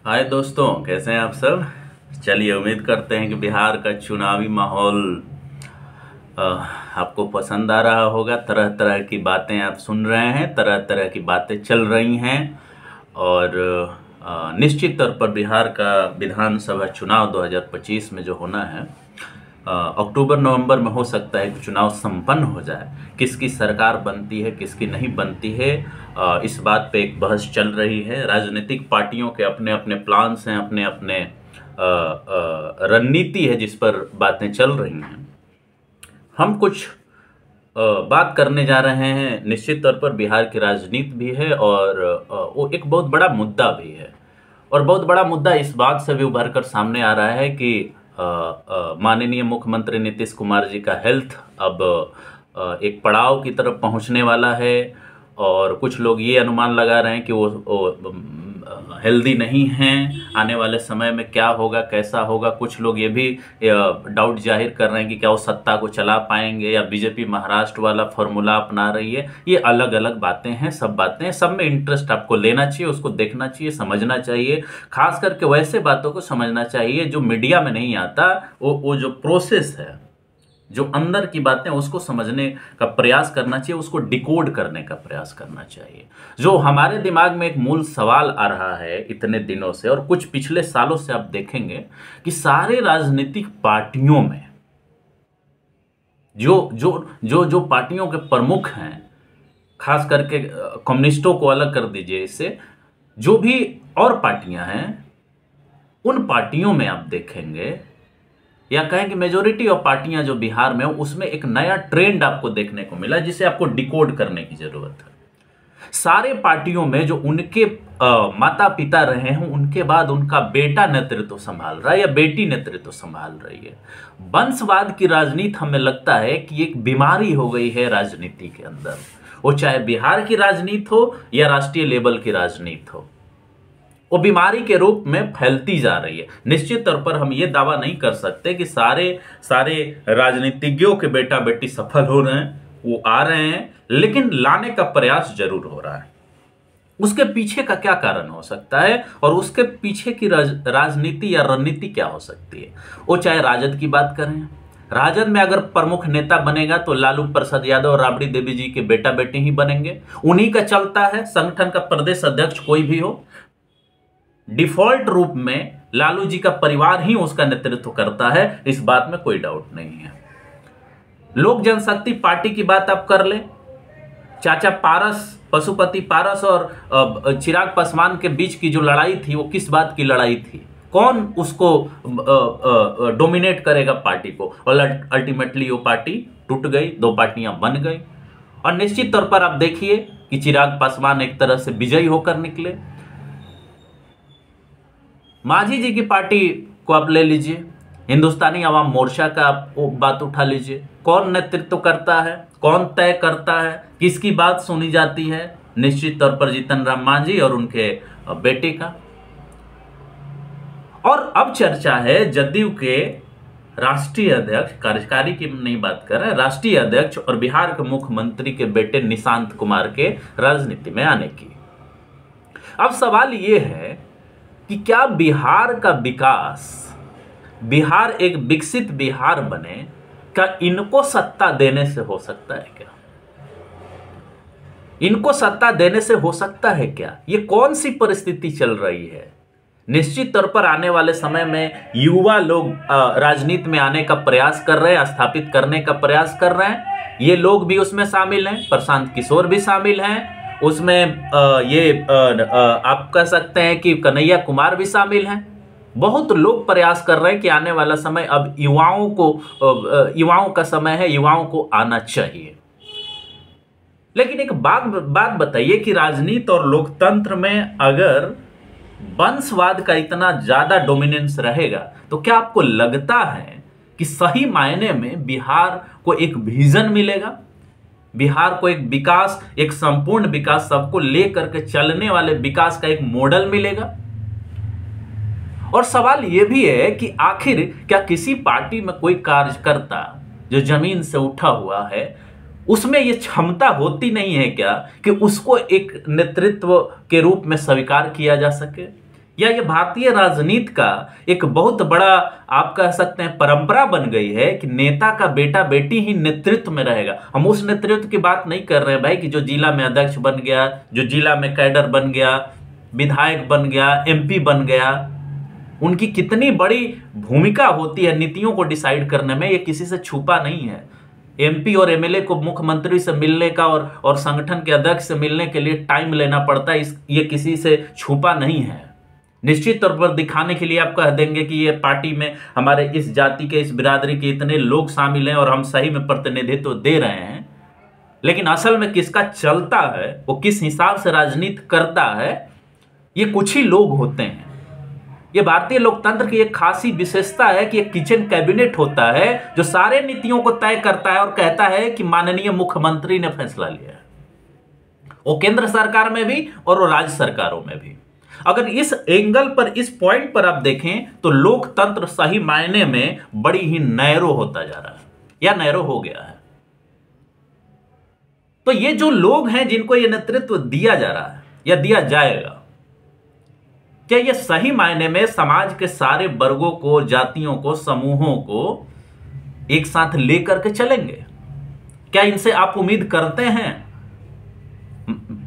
हाय दोस्तों, कैसे हैं आप सब। चलिए, उम्मीद करते हैं कि बिहार का चुनावी माहौल आपको पसंद आ रहा होगा। तरह तरह की बातें आप सुन रहे हैं, तरह तरह की बातें चल रही हैं और निश्चित तौर पर बिहार का विधानसभा चुनाव 2025 में जो होना है, अक्टूबर नवंबर में हो सकता है कि चुनाव संपन्न हो जाए। किसकी सरकार बनती है, किसकी नहीं बनती है, इस बात पे एक बहस चल रही है। राजनीतिक पार्टियों के अपने अपने प्लान्स हैं, अपने अपने रणनीति है जिस पर बातें चल रही हैं। हम कुछ बात करने जा रहे हैं। निश्चित तौर पर बिहार की राजनीति भी है और वो एक बहुत बड़ा मुद्दा भी है। और बहुत बड़ा मुद्दा इस बात से भी उभर कर सामने आ रहा है कि माननीय मुख्यमंत्री नीतीश कुमार जी का हेल्थ अब एक पड़ाव की तरफ पहुंचने वाला है। और कुछ लोग ये अनुमान लगा रहे हैं कि वो हेल्दी नहीं हैं। आने वाले समय में क्या होगा, कैसा होगा। कुछ लोग ये भी डाउट जाहिर कर रहे हैं कि क्या वो सत्ता को चला पाएंगे या बीजेपी महाराष्ट्र वाला फॉर्मूला अपना रही है। ये अलग अलग बातें हैं, सब बातें, सब में इंटरेस्ट आपको लेना चाहिए, उसको देखना चाहिए, समझना चाहिए। खास करके वैसे बातों को समझना चाहिए जो मीडिया में नहीं आता। वो जो प्रोसेस है, जो अंदर की बातें, उसको समझने का प्रयास करना चाहिए, उसको डिकोड करने का प्रयास करना चाहिए। जो हमारे दिमाग में एक मूल सवाल आ रहा है इतने दिनों से और कुछ पिछले सालों से, आप देखेंगे कि सारे राजनीतिक पार्टियों में जो जो जो जो पार्टियों के प्रमुख हैं, खास करके कम्युनिस्टों को अलग कर दीजिए इससे, जो भी और पार्टियां हैं, उन पार्टियों में आप देखेंगे या कहें कि मेजोरिटी ऑफ पार्टियां जो बिहार में हो, उसमें एक नया ट्रेंड आपको देखने को मिला जिसे आपको डिकोड करने की जरूरत है। सारे पार्टियों में जो उनके माता पिता रहे हैं, उनके बाद उनका बेटा नेतृत्व संभाल रहा है या बेटी नेतृत्व संभाल रही है। वंशवाद की राजनीति हमें लगता है कि एक बीमारी हो गई है राजनीति के अंदर। वो चाहे बिहार की राजनीति हो या राष्ट्रीय लेवल की राजनीति हो, वो बीमारी के रूप में फैलती जा रही है। निश्चित तौर पर हम ये दावा नहीं कर सकते कि सारे राजनीतिज्ञों के बेटा बेटी सफल हो रहे हैं, वो आ रहे हैं, लेकिन लाने का प्रयास जरूर हो रहा है। उसके पीछे का क्या कारण हो सकता है और उसके पीछे की राजनीति या रणनीति क्या हो सकती है। वो चाहे राजद की बात करें, राजद में अगर प्रमुख नेता बनेगा तो लालू प्रसाद यादव और राबड़ी देवी जी के बेटा बेटे ही बनेंगे। उन्हीं का चलता है। संगठन का प्रदेश अध्यक्ष कोई भी हो, डिफॉल्ट रूप में लालू जी का परिवार ही उसका नेतृत्व करता है, इस बात में कोई डाउट नहीं है। लोक जनशक्ति पार्टी की बात आप कर ले, चाचा पारस, पशुपति पारस और चिराग पासवान के बीच की जो लड़ाई थी, वो किस बात की लड़ाई थी? कौन उसको डोमिनेट करेगा पार्टी को? और अल्टीमेटली वो पार्टी टूट गई, दो पार्टियां बन गई। और निश्चित तौर पर आप देखिए कि चिराग पासवान एक तरह से विजयी होकर निकले। मांझी जी की पार्टी को आप ले लीजिए, हिंदुस्तानी अवाम मोर्चा का आप बात उठा लीजिए। कौन नेतृत्व करता है, कौन तय करता है, किसकी बात सुनी जाती है? निश्चित तौर पर जीतन राम मांझी और उनके बेटे का। और अब चर्चा है जदयू के राष्ट्रीय अध्यक्ष, कार्यकारी की नहीं बात कर रहे हैं, राष्ट्रीय अध्यक्ष और बिहार के मुख्यमंत्री के बेटे निशांत कुमार के राजनीति में आने की। अब सवाल यह है कि क्या बिहार का विकास, बिहार एक विकसित बिहार बने, क्या इनको सत्ता देने से हो सकता है क्या? इनको सत्ता देने से हो सकता है क्या? ये कौन सी परिस्थिति चल रही है? निश्चित तौर पर आने वाले समय में युवा लोग राजनीति में आने का प्रयास कर रहे हैं, स्थापित करने का प्रयास कर रहे हैं। ये लोग भी उसमें शामिल हैं, प्रशांत किशोर भी शामिल हैं उसमें। आप कह सकते हैं कि कन्हैया कुमार भी शामिल हैं। बहुत लोग प्रयास कर रहे हैं कि आने वाला समय अब युवाओं का समय है, युवाओं को आना चाहिए। लेकिन एक बात बताइए कि राजनीति और लोकतंत्र में अगर वंशवाद का इतना ज्यादा डोमिनेंस रहेगा तो क्या आपको लगता है कि सही मायने में बिहार को एक विजन मिलेगा? बिहार को एक विकास, एक संपूर्ण विकास, सबको लेकर के चलने वाले विकास का एक मॉडल मिलेगा? और सवाल यह भी है कि आखिर क्या किसी पार्टी में कोई कार्यकर्ता जो जमीन से उठा हुआ है, उसमें यह क्षमता होती नहीं है क्या कि उसको एक नेतृत्व के रूप में स्वीकार किया जा सके? या ये भारतीय राजनीति का एक बहुत बड़ा, आप कह सकते हैं, परंपरा बन गई है कि नेता का बेटा बेटी ही नेतृत्व में रहेगा। हम उस नेतृत्व की बात नहीं कर रहे हैं भाई कि जो जिला में अध्यक्ष बन गया, जो जिला में कैडर बन गया, विधायक बन गया, एमपी बन गया, उनकी कितनी बड़ी भूमिका होती है नीतियों को डिसाइड करने में, ये किसी से छुपा नहीं है। एमपी और एमएलए को मुख्यमंत्री से मिलने का और संगठन के अध्यक्ष से मिलने के लिए टाइम लेना पड़ता है, ये किसी से छुपा नहीं है। निश्चित तौर पर दिखाने के लिए आप कह देंगे कि ये पार्टी में हमारे इस जाति के, इस बिरादरी के इतने लोग शामिल हैं और हम सही में प्रतिनिधित्व दे रहे हैं, लेकिन असल में किसका चलता है, वो किस हिसाब से राजनीति करता है, ये कुछ ही लोग होते हैं। ये भारतीय लोकतंत्र की एक खासी विशेषता है कि एक किचन कैबिनेट होता है जो सारे नीतियों को तय करता है और कहता है कि माननीय मुख्यमंत्री ने फैसला लिया है, वो केंद्र सरकार में भी और वो राज्य सरकारों में भी। अगर इस एंगल पर, इस पॉइंट पर आप देखें तो लोकतंत्र सही मायने में बड़ी ही नैरो होता जा रहा है या नैरो हो गया है। तो ये जो लोग हैं जिनको ये नेतृत्व दिया जा रहा है या दिया जाएगा, क्या ये सही मायने में समाज के सारे वर्गों को, जातियों को, समूहों को एक साथ लेकर के चलेंगे? क्या इनसे आप उम्मीद करते हैं?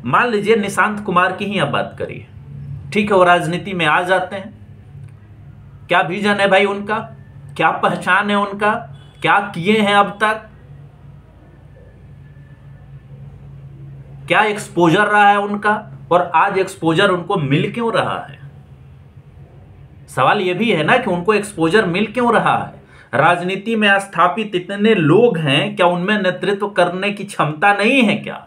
मान लीजिए निशांत कुमार की ही आप बात करिए, ठीक है, वो राजनीति में आ जाते हैं, क्या विजन है भाई उनका, क्या पहचान है उनका, क्या किए हैं अब तक, क्या एक्सपोजर रहा है उनका, और आज एक्सपोजर उनको मिल क्यों रहा है? सवाल यह भी है ना कि उनको एक्सपोजर मिल क्यों रहा है? राजनीति में स्थापित इतने लोग हैं, क्या उनमें नेतृत्व करने की क्षमता नहीं है क्या?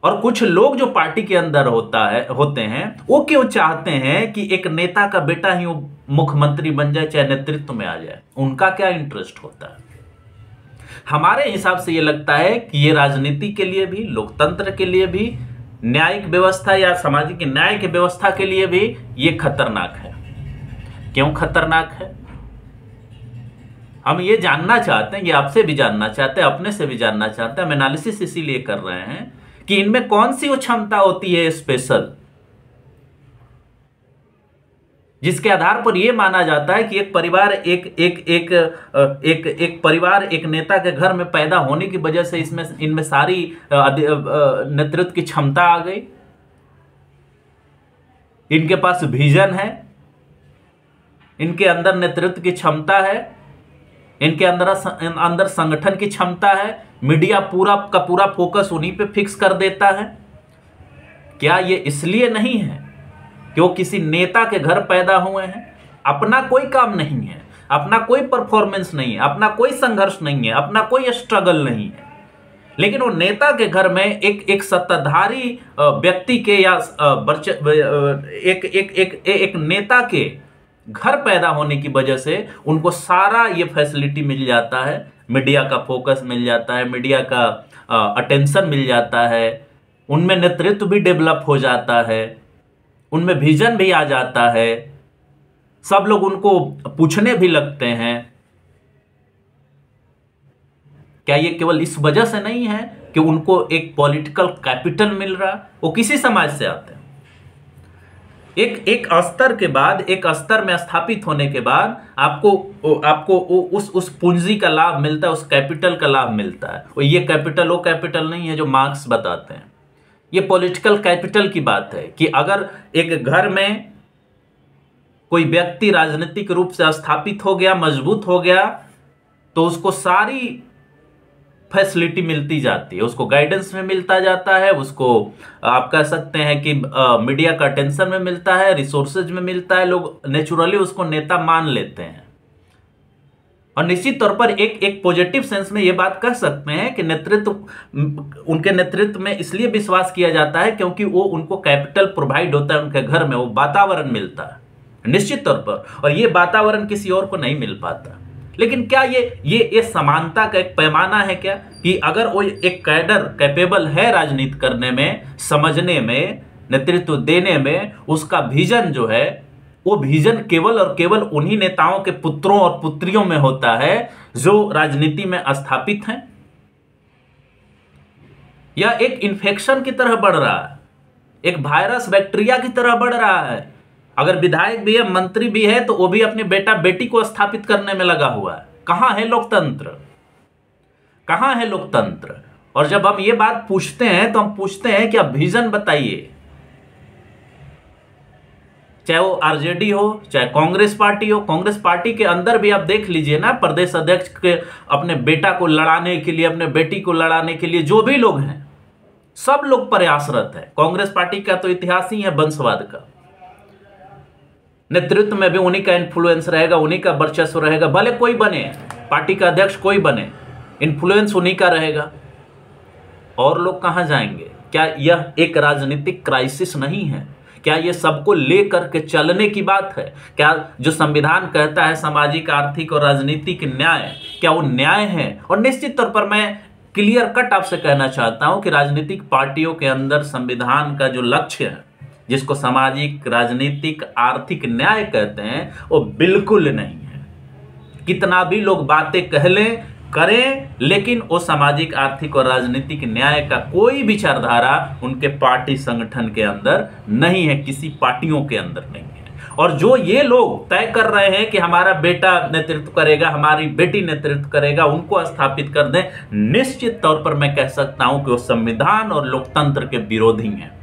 और कुछ लोग जो पार्टी के अंदर होते हैं, वो क्यों चाहते हैं कि एक नेता का बेटा ही मुख्यमंत्री बन जाए, चाहे नेतृत्व में आ जाए? उनका क्या इंटरेस्ट होता है? हमारे हिसाब से ये लगता है कि ये राजनीति के लिए भी, लोकतंत्र के लिए भी, न्यायिक व्यवस्था या सामाजिक न्याय की व्यवस्था के लिए भी ये खतरनाक है। क्यों खतरनाक है? हम ये जानना चाहते हैं, ये आपसे भी जानना चाहते हैं, अपने से भी जानना चाहते हैं। हम एनालिसिस इसीलिए कर रहे हैं कि इनमें कौन सी वो क्षमता होती है स्पेशल, जिसके आधार पर यह माना जाता है कि एक परिवार एक परिवार एक नेता के घर में पैदा होने की वजह से इनमें सारी नेतृत्व की क्षमता आ गई। इनके पास विजन है, इनके अंदर नेतृत्व की क्षमता है, इनके अंदर संगठन की क्षमता है। मीडिया पूरा का पूरा फोकस उन्हीं पे फिक्स कर देता है। क्या ये इसलिए नहीं है कि वो किसी नेता के घर पैदा हुए हैं? अपना कोई काम नहीं है, अपना कोई परफॉर्मेंस नहीं है, अपना कोई संघर्ष नहीं है, अपना कोई स्ट्रगल नहीं है, लेकिन वो नेता के घर में एक सत्ताधारी व्यक्ति के या एक नेता के घर पैदा होने की वजह से उनको सारा ये फैसिलिटी मिल जाता है। मीडिया का फोकस मिल जाता है, मीडिया का अटेंशन मिल जाता है, उनमें नेतृत्व भी डेवलप हो जाता है, उनमें विजन भी आ जाता है, सब लोग उनको पूछने भी लगते हैं। क्या ये केवल इस वजह से नहीं है कि उनको एक पॉलिटिकल कैपिटल मिल रहा? वो किसी समाज से आते हैं, एक स्तर के बाद, एक स्तर में स्थापित होने के बाद आपको उस पूंजी का लाभ मिलता है, उस कैपिटल का लाभ मिलता है। और ये कैपिटल वो कैपिटल नहीं है जो मार्क्स बताते हैं। ये पॉलिटिकल कैपिटल की बात है कि अगर एक घर में कोई व्यक्ति राजनीतिक रूप से स्थापित हो गया, मजबूत हो गया, तो उसको सारी फैसिलिटी मिलती जाती है, उसको गाइडेंस में मिलता जाता है, उसको आप कह सकते हैं कि मीडिया का अटेंशन में मिलता है, रिसोर्सेज में मिलता है। लोग नेचुरली उसको नेता मान लेते हैं। और निश्चित तौर पर एक पॉजिटिव सेंस में ये बात कह सकते हैं कि उनके नेतृत्व में इसलिए विश्वास किया जाता है क्योंकि वो उनको कैपिटल प्रोवाइड होता है, उनके घर में वो वातावरण मिलता है निश्चित तौर पर, और ये वातावरण किसी और को नहीं मिल पाता। लेकिन क्या ये समानता का एक पैमाना है क्या कि अगर वो एक कैडर कैपेबल है राजनीति करने में, समझने में, नेतृत्व देने में, उसका विजन जो है वो विजन केवल और केवल उन्हीं नेताओं के पुत्रों और पुत्रियों में होता है जो राजनीति में स्थापित हैं? यह एक इन्फेक्शन की तरह बढ़ रहा है, एक वायरस बैक्टीरिया की तरह बढ़ रहा है। अगर विधायक भी है, मंत्री भी है, तो वो भी अपने बेटा बेटी को स्थापित करने में लगा हुआ है। कहां है लोकतंत्र? कहां है लोकतंत्र? और जब हम ये बात पूछते हैं तो हम पूछते हैं कि आप विजन बताइए। चाहे वो आरजेडी हो, चाहे कांग्रेस पार्टी हो, कांग्रेस पार्टी के अंदर भी आप देख लीजिए ना, प्रदेश अध्यक्ष के अपने बेटा को लड़ाने के लिए, अपने बेटी को लड़ाने के लिए जो भी लोग हैं, सब लोग प्रयासरत है। कांग्रेस पार्टी का तो इतिहास ही है वंशवाद का। नेतृत्व में भी उन्हीं का इन्फ्लुएंस रहेगा, उन्हीं का वर्चस्व रहेगा। भले कोई बने, पार्टी का अध्यक्ष कोई बने, इन्फ्लुएंस उन्हीं का रहेगा। और लोग कहां जाएंगे? क्या यह एक राजनीतिक क्राइसिस नहीं है? क्या ये सबको लेकर के चलने की बात है? क्या जो संविधान कहता है सामाजिक, आर्थिक और राजनीतिक न्याय, क्या वो न्याय है? और निश्चित तौर पर मैं क्लियर कट आपसे कहना चाहता हूं कि राजनीतिक पार्टियों के अंदर संविधान का जो लक्ष्य है, जिसको सामाजिक, राजनीतिक, आर्थिक न्याय कहते हैं, वो बिल्कुल नहीं है। कितना भी लोग बातें कह लें, करें, लेकिन वो सामाजिक, आर्थिक और राजनीतिक न्याय का कोई विचारधारा उनके पार्टी संगठन के अंदर नहीं है, किसी पार्टियों के अंदर नहीं है। और जो ये लोग तय कर रहे हैं कि हमारा बेटा नेतृत्व करेगा, हमारी बेटी नेतृत्व करेगा, उनको स्थापित कर दें, निश्चित तौर पर मैं कह सकता हूं कि वो संविधान और लोकतंत्र के विरोधी हैं।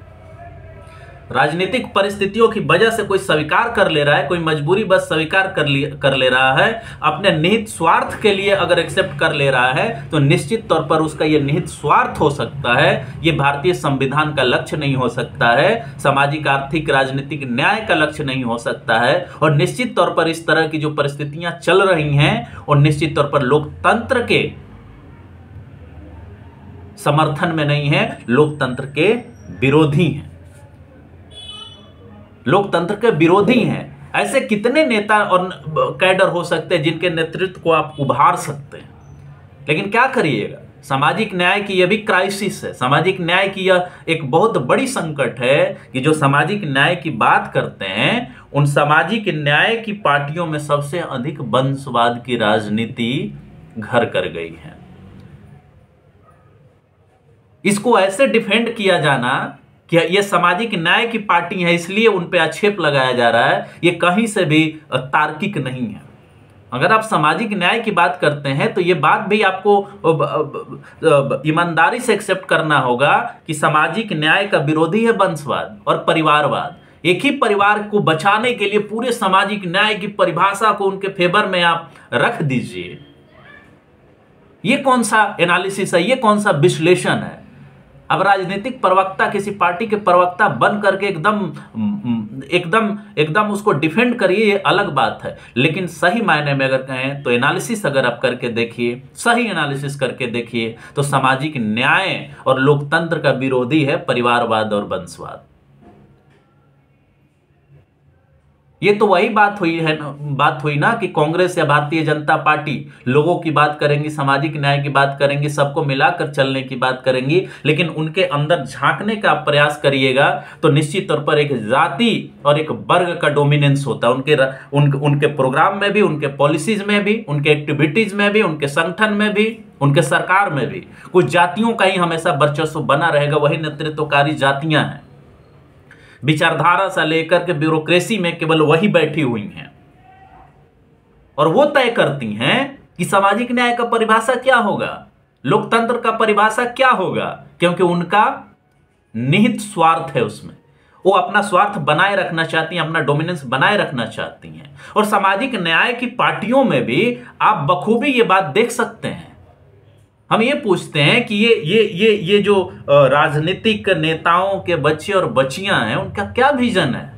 राजनीतिक परिस्थितियों की वजह से कोई स्वीकार कर ले रहा है, कोई मजबूरी बस स्वीकार कर ले रहा है, अपने निहित स्वार्थ के लिए अगर एक्सेप्ट कर ले रहा है, तो निश्चित तौर पर उसका यह निहित स्वार्थ हो सकता है। यह भारतीय संविधान का लक्ष्य नहीं हो सकता है, सामाजिक, आर्थिक, राजनीतिक न्याय का लक्ष्य नहीं हो सकता है। और निश्चित तौर पर इस तरह की जो परिस्थितियां चल रही हैं, और निश्चित तौर पर लोकतंत्र के समर्थन में नहीं है, लोकतंत्र के विरोधी हैं, लोकतंत्र के विरोधी हैं। ऐसे कितने नेता और कैडर हो सकते हैं जिनके नेतृत्व को आप उभार सकते हैं, लेकिन क्या करिएगा? सामाजिक न्याय की यह भी क्राइसिस है। सामाजिक न्याय की यह एक बहुत बड़ी संकट है कि जो सामाजिक न्याय की बात करते हैं, उन सामाजिक न्याय की पार्टियों में सबसे अधिक वंशवाद की राजनीति घर कर गई है। इसको ऐसे डिफेंड किया जाना कि ये सामाजिक न्याय की पार्टी है, इसलिए उन पे आक्षेप लगाया जा रहा है, ये कहीं से भी तार्किक नहीं है। अगर आप सामाजिक न्याय की बात करते हैं तो ये बात भी आपको ईमानदारी से एक्सेप्ट करना होगा कि सामाजिक न्याय का विरोधी है वंशवाद और परिवारवाद। एक ही परिवार को बचाने के लिए पूरे सामाजिक न्याय की परिभाषा को उनके फेवर में आप रख दीजिए। ये कौन सा एनालिसिस है? ये कौन सा विश्लेषण है? अब राजनीतिक प्रवक्ता किसी पार्टी के प्रवक्ता बन करके एकदम उसको डिफेंड करिए, ये अलग बात है। लेकिन सही मायने में अगर कहें तो एनालिसिस अगर आप करके देखिए, सही एनालिसिस करके देखिए, तो सामाजिक न्याय और लोकतंत्र का विरोधी है परिवारवाद और वंशवाद। ये तो वही बात हुई ना कि कांग्रेस या भारतीय जनता पार्टी लोगों की बात करेंगी, सामाजिक न्याय की बात करेंगी, सबको मिलाकर चलने की बात करेंगी, लेकिन उनके अंदर झांकने का प्रयास करिएगा तो निश्चित तौर पर एक जाति और एक वर्ग का डोमिनेंस होता है उनके प्रोग्राम में भी, उनके पॉलिसीज में भी, उनके एक्टिविटीज में भी, उनके संगठन में भी, उनके सरकार में भी। कुछ जातियों का ही हमेशा वर्चस्व बना रहेगा, वही नेतृत्वकारी जातियां हैं। विचारधारा से लेकर के ब्यूरोक्रेसी में केवल वही बैठी हुई हैं और वो तय करती हैं कि सामाजिक न्याय का परिभाषा क्या होगा, लोकतंत्र का परिभाषा क्या होगा, क्योंकि उनका निहित स्वार्थ है उसमें। वो अपना स्वार्थ बनाए रखना चाहती हैं, अपना डोमिनेंस बनाए रखना चाहती हैं। और सामाजिक न्याय की पार्टियों में भी आप बखूबी ये बात देख सकते हैं। हम ये पूछते हैं कि ये जो राजनीतिक नेताओं के बच्चे और बच्चियां हैं, उनका क्या विजन है?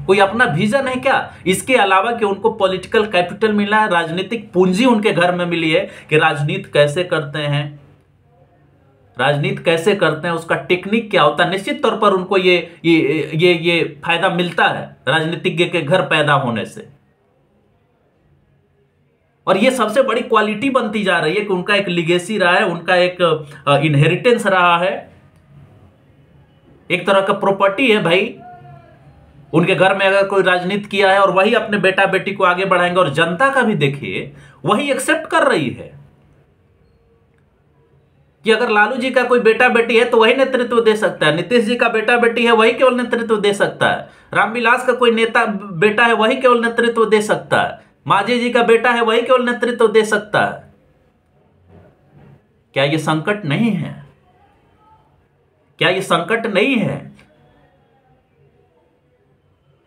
कोई अपना विजन है क्या? इसके अलावा कि उनको पॉलिटिकल कैपिटल मिला है, राजनीतिक पूंजी उनके घर में मिली है कि राजनीति कैसे करते हैं, राजनीति कैसे करते हैं, उसका टेक्निक क्या होता है। निश्चित तौर पर उनको ये फायदा मिलता है राजनीतिज्ञ के घर पैदा होने से। और ये सबसे बड़ी क्वालिटी बनती जा रही है कि उनका एक लिगेसी रहा है, उनका एक इनहेरिटेंस रहा है, एक तरह का प्रॉपर्टी है भाई। उनके घर में अगर कोई राजनीति किया है और वही अपने बेटा बेटी को आगे बढ़ाएंगे, और जनता का भी देखिए वही एक्सेप्ट कर रही है। कि अगर लालू जी का कोई बेटा बेटी है तो वही नेतृत्व दे सकता है, नीतीश जी का बेटा बेटी है वही केवल नेतृत्व दे सकता है, रामविलास का कोई नेता बेटा है वही केवल नेतृत्व दे सकता है, मांझी जी का बेटा है वही केवल नेतृत्व दे सकता है। क्या यह संकट नहीं है? क्या यह संकट नहीं है?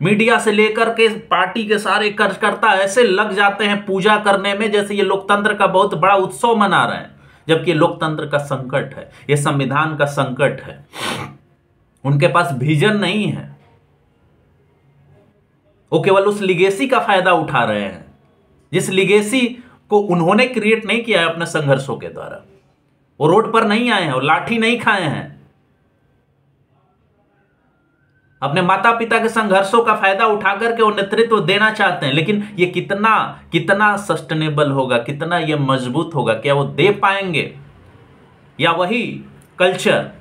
मीडिया से लेकर के पार्टी के सारे कार्यकर्ता ऐसे लग जाते हैं पूजा करने में जैसे ये लोकतंत्र का बहुत बड़ा उत्सव मना रहे हैं, जबकि लोकतंत्र का संकट है, ये संविधान का संकट है। उनके पास विजन नहीं है, वो केवल उस लिगेसी का फायदा उठा रहे हैं जिस लिगेसी को उन्होंने क्रिएट नहीं किया है अपने संघर्षों के द्वारा। वो रोड पर नहीं आए हैं, वो लाठी नहीं खाए हैं, अपने माता पिता के संघर्षों का फायदा उठा करके वो नेतृत्व देना चाहते हैं। लेकिन ये कितना सस्टेनेबल होगा, कितना ये मजबूत होगा, क्या वो दे पाएंगे? या वही कल्चर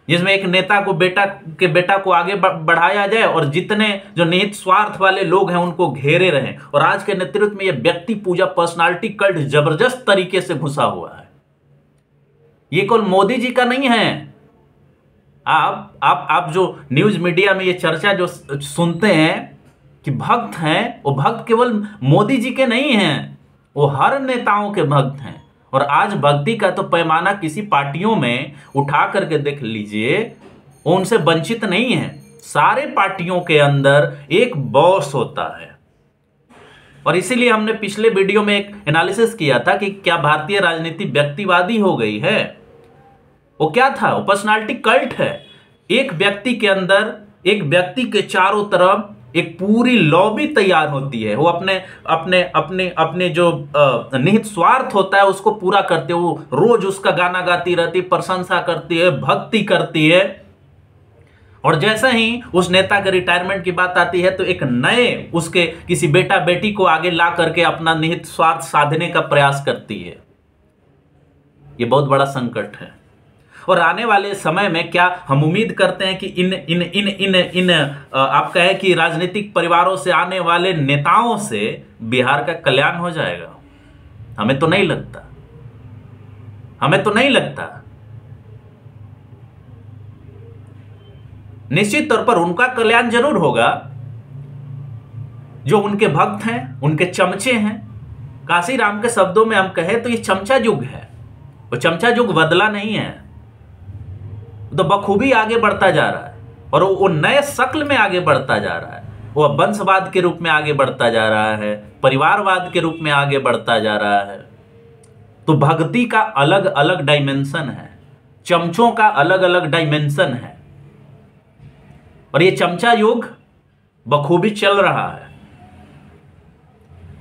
जिसमें एक नेता को बेटा को आगे बढ़ाया जाए और जितने जो निहित स्वार्थ वाले लोग हैं उनको घेरे रहें। और आज के नेतृत्व में ये व्यक्ति पूजा, पर्सनालिटी कल्ट जबरदस्त तरीके से घुसा हुआ है। ये केवल मोदी जी का नहीं है। आप जो न्यूज मीडिया में ये चर्चा जो सुनते हैं कि भक्त हैं, वो भक्त केवल मोदी जी के नहीं हैं, वो हर नेताओं के भक्त हैं। और आज भक्ति का तो पैमाना किसी पार्टियों में उठा करके देख लीजिए, वो उनसे वंचित नहीं है। सारे पार्टियों के अंदर एक बॉस होता है। और इसीलिए हमने पिछले वीडियो में एक एनालिसिस किया था कि क्या भारतीय राजनीति व्यक्तिवादी हो गई है। वो क्या था? वो पर्सनालिटी कल्ट है। एक व्यक्ति के अंदर, एक व्यक्ति के चारों तरफ एक पूरी लॉबी तैयार होती है। वो अपने जो निहित स्वार्थ होता है उसको पूरा करते हैं। वो रोज उसका गाना गाती रहती है, प्रशंसा करती है, भक्ति करती है। और जैसे ही उस नेता के रिटायरमेंट की बात आती है तो एक नए उसके किसी बेटा बेटी को आगे ला करके अपना निहित स्वार्थ साधने का प्रयास करती है। ये बहुत बड़ा संकट है। और आने वाले समय में क्या हम उम्मीद करते हैं कि इन आप कहें कि राजनीतिक परिवारों से आने वाले नेताओं से बिहार का कल्याण हो जाएगा? हमें तो नहीं लगता, हमें तो नहीं लगता। निश्चित तौर पर उनका कल्याण जरूर होगा जो उनके भक्त हैं, उनके चमचे हैं। काशीराम के शब्दों में हम कहें तो ये चमचा युग है। वो चमचा युग बदला नहीं है, तो बखूबी आगे बढ़ता जा रहा है। और वो नए शक्ल में आगे बढ़ता जा रहा है। वो वंशवाद के रूप में आगे बढ़ता जा रहा है, परिवारवाद के रूप में आगे बढ़ता जा रहा है। तो भक्ति का अलग अलग डायमेंशन है, चमचों का अलग अलग डायमेंशन है। और ये चमचा युग बखूबी चल रहा है।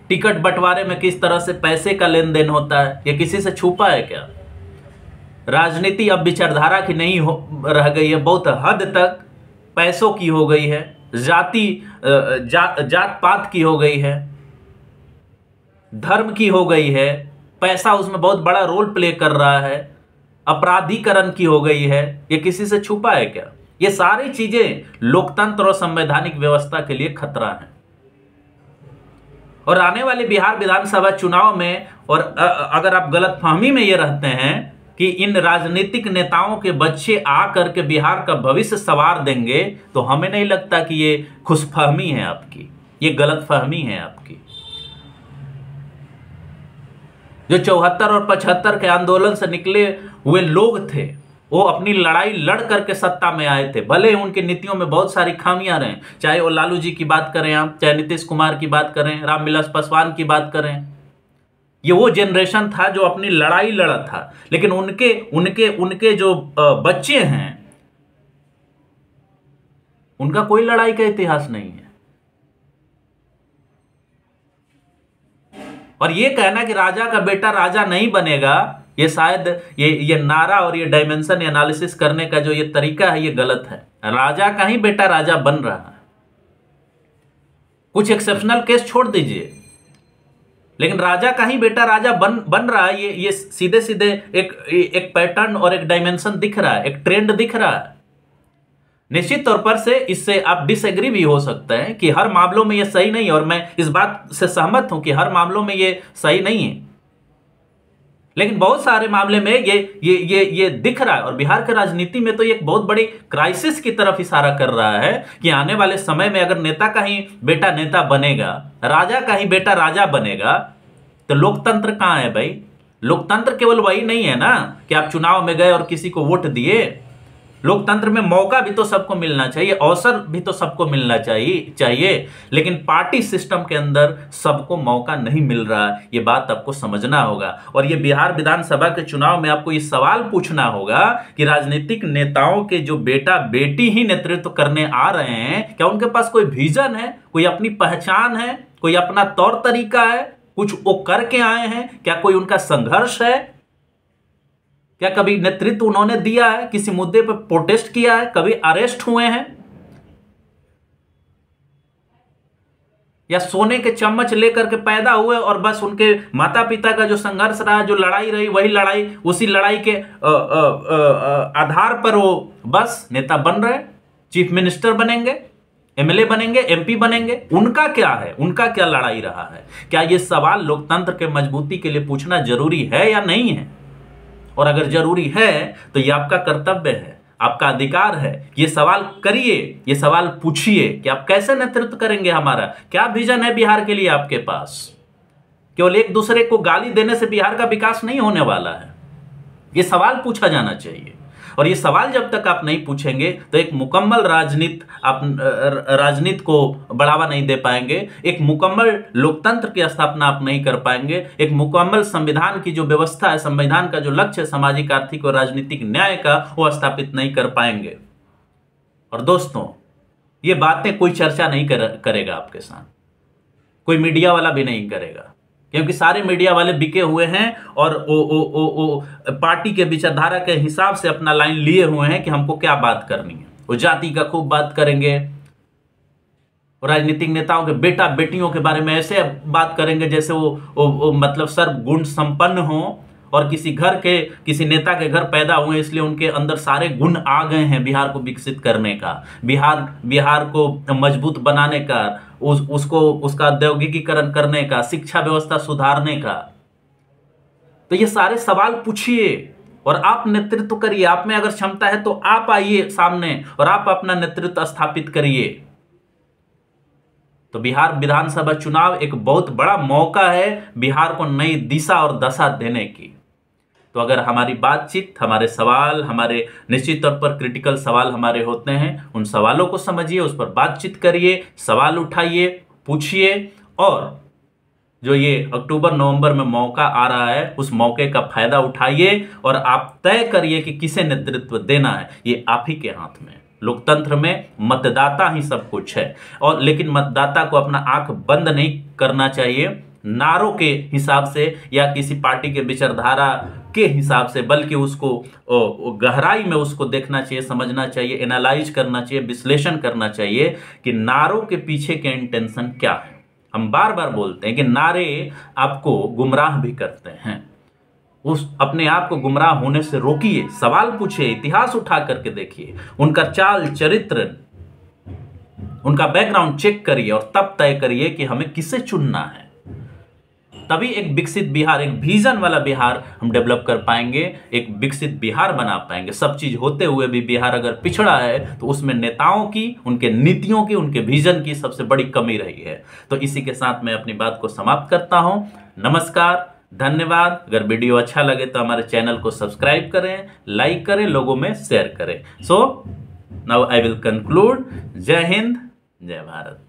टिकट बंटवारे में किस तरह से पैसे का लेन देन होता है, ये किसी से छुपा है क्या? राजनीति अब विचारधारा की नहीं रह गई है, बहुत हद तक पैसों की हो गई है, जात पात की हो गई है, धर्म की हो गई है। पैसा उसमें बहुत बड़ा रोल प्ले कर रहा है, अपराधीकरण की हो गई है। ये किसी से छुपा है क्या? ये सारी चीजें लोकतंत्र और संवैधानिक व्यवस्था के लिए खतरा है। और आने वाले बिहार विधानसभा चुनाव में, और अगर आप गलतफहमी में ये रहते हैं कि इन राजनीतिक नेताओं के बच्चे आकर के बिहार का भविष्य संवार देंगे, तो हमें नहीं लगता कि ये खुशफहमी है आपकी, ये गलतफहमी है आपकी। जो 74 और 75 के आंदोलन से निकले हुए लोग थे, वो अपनी लड़ाई लड़ करके सत्ता में आए थे। भले उनकी नीतियों में बहुत सारी खामियां रहे, चाहे वो लालू जी की बात करें आप, चाहे नीतीश कुमार की बात करें, रामविलास पासवान की बात करें। ये वो जनरेशन था जो अपनी लड़ाई लड़ा था। लेकिन उनके जो बच्चे हैं, उनका कोई लड़ाई का इतिहास नहीं है। और ये कहना कि राजा का बेटा राजा नहीं बनेगा, ये शायद ये नारा और ये डायमेंशन एनालिसिस करने का जो ये तरीका है, ये गलत है। राजा का ही बेटा राजा बन रहा है। कुछ एक्सेप्शनल केस छोड़ दीजिए, लेकिन राजा का ही बेटा राजा बन रहा है। ये सीधे सीधे एक पैटर्न और एक डायमेंशन दिख रहा है, एक ट्रेंड दिख रहा है। निश्चित तौर पर से इससे आप डिसएग्री भी हो सकते हैं कि हर मामलों में ये सही नहीं है, और मैं इस बात से सहमत हूं कि हर मामलों में ये सही नहीं है। लेकिन बहुत सारे मामले में ये दिख रहा है, और बिहार के राजनीति में तो ये एक बहुत बड़ी क्राइसिस की तरफ इशारा कर रहा है कि आने वाले समय में अगर नेता का ही बेटा नेता बनेगा, राजा का ही बेटा राजा बनेगा, तो लोकतंत्र कहां है भाई? लोकतंत्र केवल वही नहीं है ना कि आप चुनाव में गए और किसी को वोट दिए। लोकतंत्र में मौका भी तो सबको मिलना चाहिए, अवसर भी तो सबको मिलना चाहिए। लेकिन पार्टी सिस्टम के अंदर सबको मौका नहीं मिल रहा, ये बात आपको समझना होगा। और ये बिहार विधानसभा के चुनाव में आपको ये सवाल पूछना होगा कि राजनीतिक नेताओं के जो बेटा बेटी ही नेतृत्व करने आ रहे हैं, क्या उनके पास कोई विजन है, कोई अपनी पहचान है, कोई अपना तौर तरीका है, कुछ वो करके आए हैं? क्या कोई उनका संघर्ष है? क्या कभी नेतृत्व उन्होंने दिया है? किसी मुद्दे पर प्रोटेस्ट किया है? कभी अरेस्ट हुए हैं? या सोने के चम्मच लेकर के पैदा हुए और बस उनके माता पिता का जो संघर्ष रहा, जो लड़ाई रही, वही लड़ाई, उसी लड़ाई के आधार पर वो बस नेता बन रहे, चीफ मिनिस्टर बनेंगे, एमएलए बनेंगे, एमपी बनेंगे? उनका क्या है? उनका क्या लड़ाई रहा है? क्या ये सवाल लोकतंत्र के मजबूती के लिए पूछना जरूरी है या नहीं है? और अगर जरूरी है तो ये आपका कर्तव्य है, आपका अधिकार है। ये सवाल करिए, ये सवाल पूछिए कि आप कैसे नेतृत्व करेंगे हमारा, क्या विजन है बिहार के लिए आपके पास? केवल एक दूसरे को गाली देने से बिहार का विकास नहीं होने वाला है। ये सवाल पूछा जाना चाहिए, और ये सवाल जब तक आप नहीं पूछेंगे तो एक मुकम्मल राजनीति को बढ़ावा नहीं दे पाएंगे, एक मुकम्मल लोकतंत्र की स्थापना आप नहीं कर पाएंगे, एक मुकम्मल संविधान की जो व्यवस्था है, संविधान का जो लक्ष्य है सामाजिक, आर्थिक और राजनीतिक न्याय का, वो स्थापित नहीं कर पाएंगे। और दोस्तों, ये बातें कोई चर्चा नहीं करेगा आपके साथ, कोई मीडिया वाला भी नहीं करेगा, क्योंकि सारे मीडिया वाले बिके हुए हैं और ओ पार्टी के विचारधारा के हिसाब से अपना लाइन लिए हुए हैं कि हमको क्या बात करनी है। वो जाति का खूब बात करेंगे, राजनीतिक नेताओं के बेटा बेटियों के बारे में ऐसे बात करेंगे जैसे वो मतलब सर्वगुण संपन्न हो, और किसी नेता के घर पैदा हुए इसलिए उनके अंदर सारे गुण आ गए हैं बिहार को विकसित करने का, बिहार को मजबूत बनाने का, उसका औद्योगिकीकरण करने का, शिक्षा व्यवस्था सुधारने का। तो ये सारे सवाल पूछिए और आप नेतृत्व करिए। आप में अगर क्षमता है तो आप आइए सामने और आप अपना नेतृत्व स्थापित करिए। तो बिहार विधानसभा चुनाव एक बहुत बड़ा मौका है बिहार को नई दिशा और दशा देने की। तो अगर हमारी बातचीत, हमारे सवाल, हमारे निश्चित तौर पर क्रिटिकल सवाल हमारे होते हैं, उन सवालों को समझिए, उस पर बातचीत करिए, सवाल उठाइए, पूछिए, और जो ये अक्टूबर नवंबर में मौका आ रहा है उस मौके का फायदा उठाइए और आप तय करिए कि किसे नेतृत्व देना है। ये आप ही के हाथ में। लोकतंत्र में मतदाता ही सब कुछ है, और लेकिन मतदाता को अपना आंख बंद नहीं करना चाहिए नारों के हिसाब से या किसी पार्टी के विचारधारा के हिसाब से, बल्कि उसको गहराई में उसको देखना चाहिए, समझना चाहिए, एनालाइज करना चाहिए, विश्लेषण करना चाहिए कि नारों के पीछे के इंटेंशन क्या है। हम बार बार बोलते हैं कि नारे आपको गुमराह भी करते हैं। उस अपने आप को गुमराह होने से रोकिए, सवाल पूछिए, इतिहास उठा करके देखिए, उनका चाल चरित्र, उनका बैकग्राउंड चेक करिए और तब तय करिए कि हमें किसे चुनना है। तभी एक विकसित बिहार, एक विजन वाला बिहार हम डेवलप कर पाएंगे, एक विकसित बिहार बना पाएंगे। सब चीज होते हुए भी बिहार अगर पिछड़ा है तो उसमें नेताओं की, उनके नीतियों की, उनके विजन की सबसे बड़ी कमी रही है। तो इसी के साथ मैं अपनी बात को समाप्त करता हूं। नमस्कार, धन्यवाद। अगर वीडियो अच्छा लगे तो हमारे चैनल को सब्सक्राइब करें, लाइक करें, लोगों में शेयर करें। So now I will conclude. जय हिंद, जय भारत।